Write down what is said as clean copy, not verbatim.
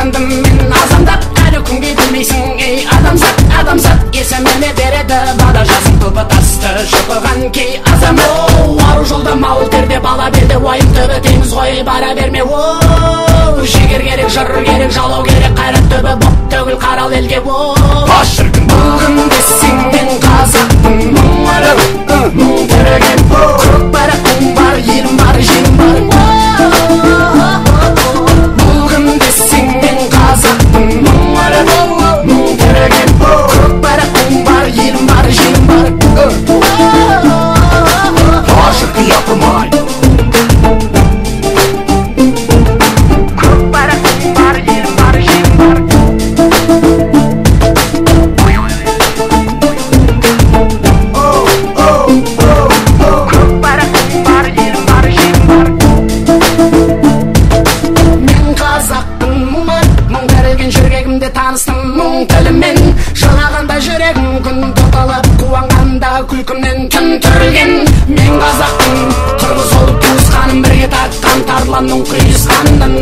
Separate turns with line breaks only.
атандым мен азамдап, әлі күнге білмейсің ей адамзат. Адамзат есіміне береді бала жасың түбі тасты шұқыған кей азам. Ару жолда мауыл терде бала берді, уайым түбі теңіз ғой бара берме. Жігер керек, жыр керек, жалау керек, қайрат түбі боп төгіл қарал елге.
Бас шіркін
Бүгін десең мен қазақпын, мың өліп, мың тіреген. Көк байрақтың бар, елім бар, жерім бар. Бүгін десең мен қазақпын, мың өліп, мың тіреген. Көк байрақтың бар, елім бар, жерім бар.
Ашықты япырмай
Көк байрақтың бар, елім бар, жерім бар. Жүрегімде таныстым мұң тілімен, жылағанда жүрегім күн тұталып, қуанғанда күлкімнен түн түрілген. Мен қазақпын, қырғыз болып туысқаным, бірге тартқан тарланның құйысқанын.